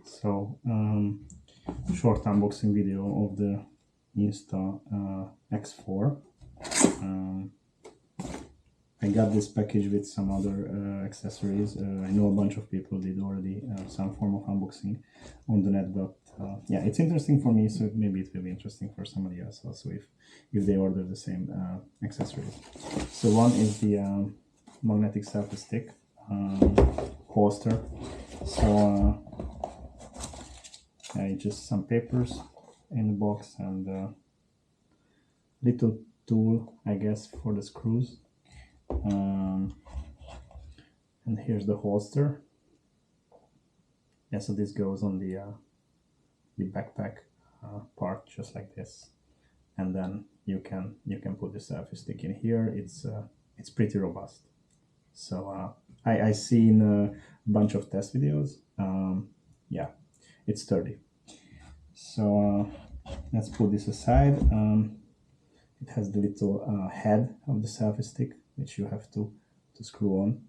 So short unboxing video of the X4. I got this package with some other accessories. I know a bunch of people did already some form of unboxing on the net, but yeah, it's interesting for me, so maybe it will be interesting for somebody else also if they order the same accessories. So one is the magnetic selfie stick holster. So just some papers in the box and little tool, I guess, for the screws. And here's the holster. Yeah, so this goes on the backpack part, just like this, and then you can put the selfie stick in here. It's pretty robust. So I seen a bunch of test videos. Yeah, it's sturdy. So let's put this aside. It has the little head of the selfie stick, which you have to screw on.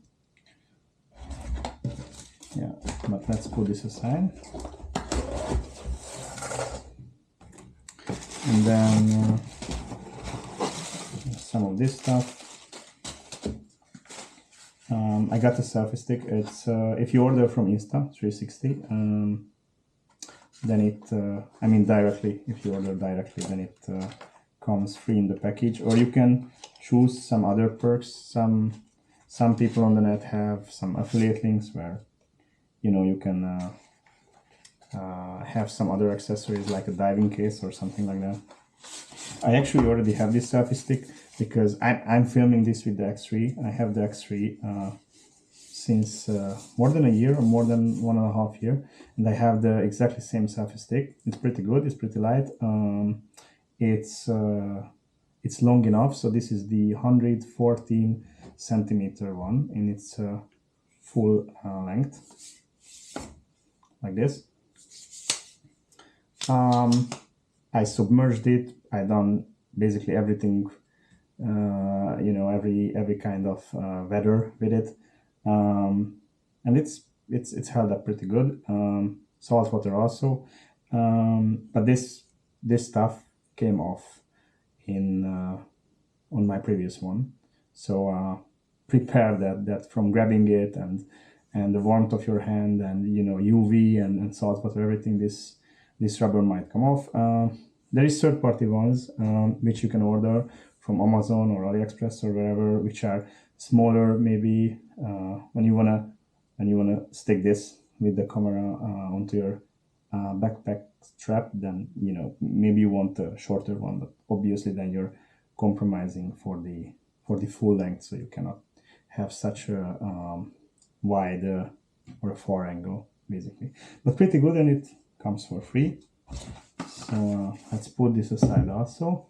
Yeah, but let's put this aside. And then some of this stuff. I got the selfie stick. It's if you order from Insta360, then it, I mean directly, if you order directly, then it comes free in the package, or you can choose some other perks. Some people on the net have some affiliate links where, you know, you can have some other accessories like a diving case or something like that. I actually already have this selfie stick because I'm filming this with the X3. I have the X3 since more than a year or more than 1.5 years, and I have the exactly same selfie stick. It's pretty good. It's pretty light. It's long enough. So this is the 114 centimeter one, and it's full length, like this. I submerged it. I done basically everything, you know, every kind of weather with it, and it's held up pretty good. Salt water also, but this stuff came off in on my previous one. So prepare that from grabbing it and the warmth of your hand and, you know, UV and salt water, everything, this rubber might come off. There is third-party ones which you can order from Amazon or AliExpress or wherever, which are smaller. Maybe when you wanna stick this with the camera onto your backpack strap, then, you know, maybe you want a shorter one, but obviously then you're compromising for the full length, so you cannot have such a wide or a far angle, basically. But pretty good, and it comes for free. So let's put this aside also.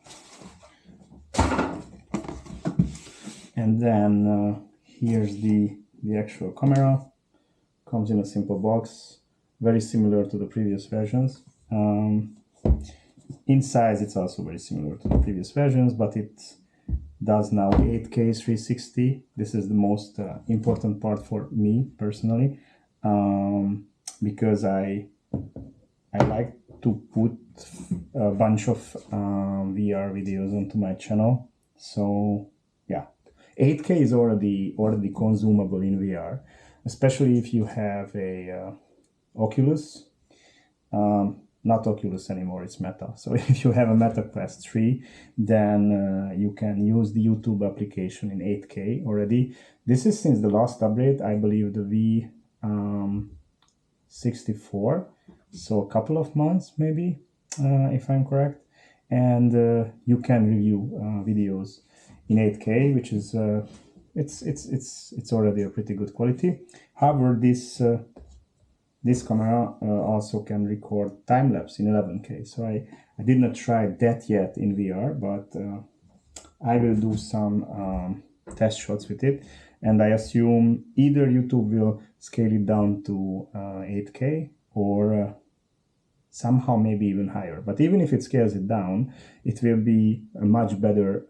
And then here's the actual camera. Comes in a simple box, very similar to the previous versions. In size, it's also very similar to the previous versions, but it does now 8K 360. This is the most important part for me personally, because I like to put a bunch of VR videos onto my channel. So yeah, 8K is already consumable in VR, especially if you have a Oculus. Not Oculus anymore, it's Meta. So if you have a Meta Quest 3, then you can use the YouTube application in 8K already. This is since the last update, I believe the V64, so a couple of months maybe, if I'm correct. And you can review videos in 8K, which is it's already a pretty good quality. However, this camera also can record time-lapse in 11K. So I did not try that yet in VR, but I will do some test shots with it. And I assume either YouTube will scale it down to 8K or somehow maybe even higher. But even if it scales it down, it will be a much better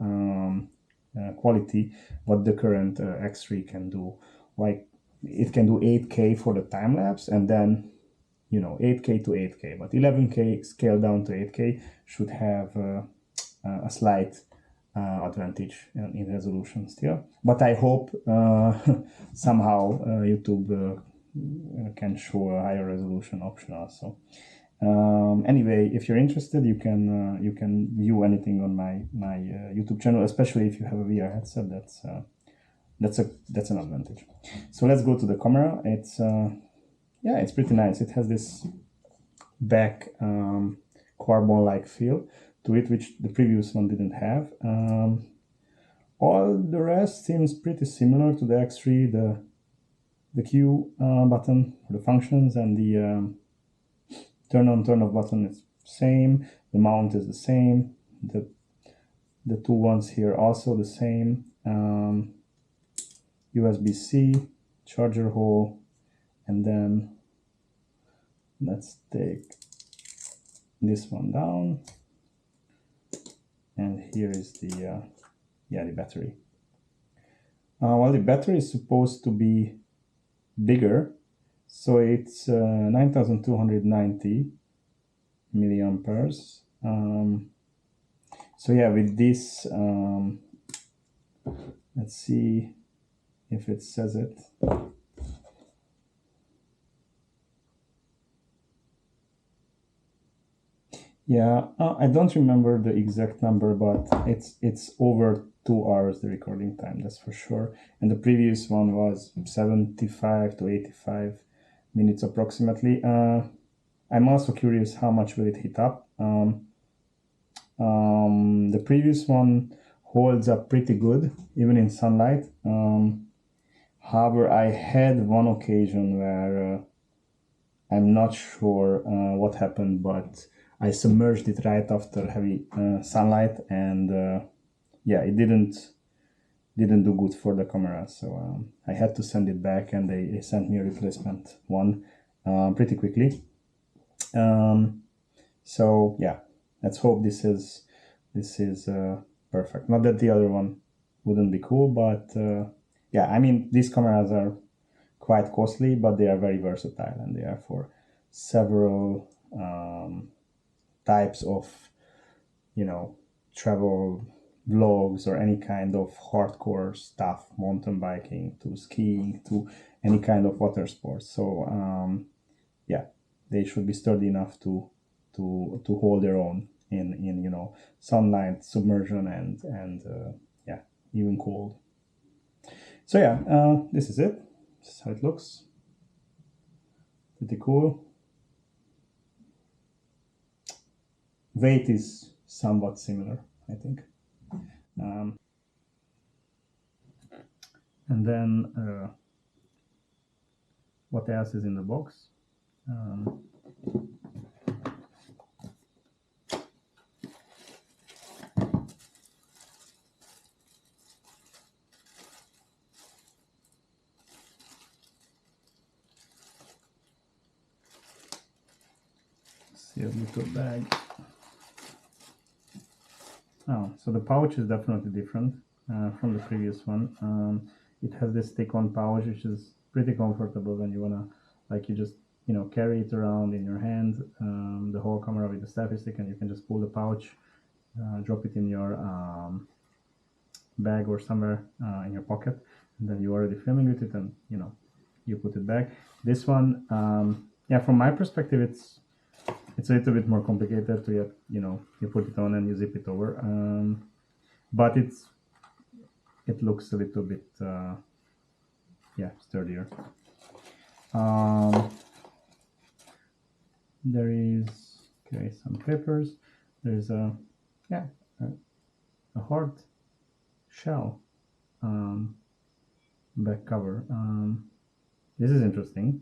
quality what the current X3 can do. Like, it can do 8K for the time lapse, and then you know, 8K to 8K, but 11K scaled down to 8K should have a slight advantage in resolution still. But I hope somehow YouTube can show a higher resolution option also. Anyway, if you're interested, you can view anything on my YouTube channel, especially if you have a VR headset. That's an advantage. So let's go to the camera. It's yeah, it's pretty nice. It has this back carbon-like feel to it, which the previous one didn't have. All the rest seems pretty similar to the X3. The Q button for the functions and the turn on, turn off button is same. The mount is the same. The two ones here also the same. USB-C, charger hole, and then let's take this one down. And here is the yeah, the battery. Well, the battery is supposed to be bigger, so it's 9290 milliamperes. So yeah, with this, let's see if it says it. Yeah, I don't remember the exact number, but it's over 2 hours the recording time, that's for sure. And the previous one was 75 to 85 minutes approximately. I'm also curious how much will it heat up. The previous one holds up pretty good, even in sunlight. However, I had one occasion where I'm not sure what happened, but I submerged it right after heavy sunlight, and yeah, it didn't do good for the camera. So I had to send it back, and they sent me a replacement one pretty quickly. So yeah, let's hope this is perfect. Not that the other one wouldn't be cool, but yeah, I mean, these cameras are quite costly, but they are very versatile, and they are for several types of, you know, travel vlogs or any kind of hardcore stuff, mountain biking to skiing to any kind of water sports. So yeah, they should be sturdy enough to hold their own in you know, sunlight, submersion, and yeah, even cold. So yeah, this is it. This is how it looks. Pretty cool. Weight is somewhat similar, I think. And then what else is in the box? See a little bag. Oh, so the pouch is definitely different from the previous one. It has this stick-on pouch, which is pretty comfortable when you wanna, like, you just, you know, carry it around in your hand, the whole camera with the selfie stick, and you can just pull the pouch, drop it in your bag or somewhere in your pocket, and then you're already filming with it, and you know, you put it back. This one, yeah, from my perspective, it's a little bit more complicated to get, you know, you put it on and you zip it over, but it looks a little bit yeah, sturdier. There is, okay, some papers. There's a, yeah, a hard shell back cover. This is interesting.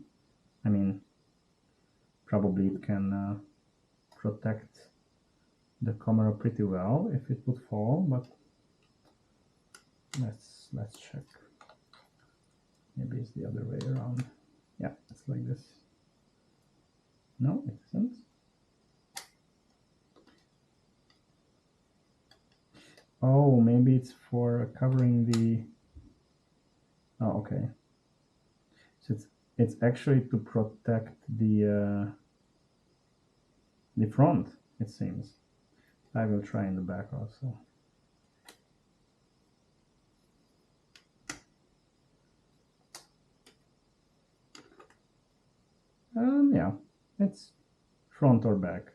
I mean, probably it can protect the camera pretty well if it would fall, but let's check. Maybe it's the other way around. Yeah, it's like this. No, it isn't. Oh, maybe it's for covering the, oh, okay. So it's actually to protect the the front, it seems. I will try in the back also. Yeah, it's front or back,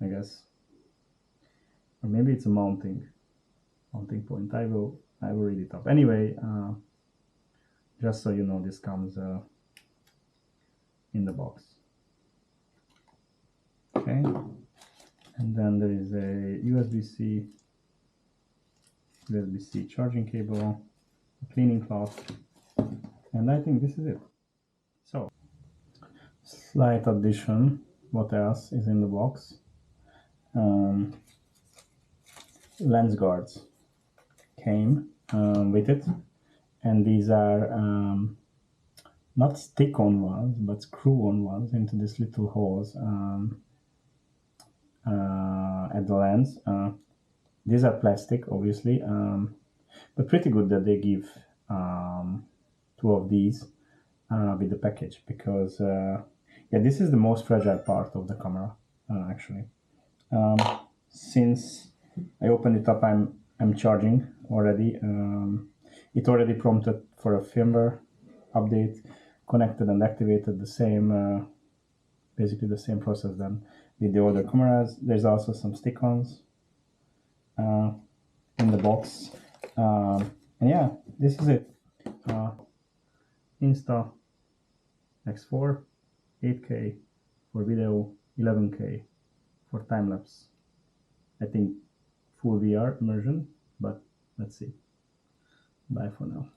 I guess, or maybe it's a mounting point. I will read it up anyway. Just so you know, this comes in the box. Okay, and then there is a USB-C charging cable, a cleaning cloth, and I think this is it. So, slight addition. What else is in the box? Lens guards came with it, and these are not stick-on ones, but screw-on ones into these little holes at the lens. These are plastic, obviously, but pretty good that they give two of these with the package, because yeah, this is the most fragile part of the camera, actually. Since I opened it up, I'm charging already. It already prompted for a firmware update, connected and activated the same, basically the same process than with the older cameras. There's also some stick-ons in the box, and yeah, this is it. Insta X4, 8K for video, 11K for time lapse. I think full VR immersion, but let's see. Bye for now.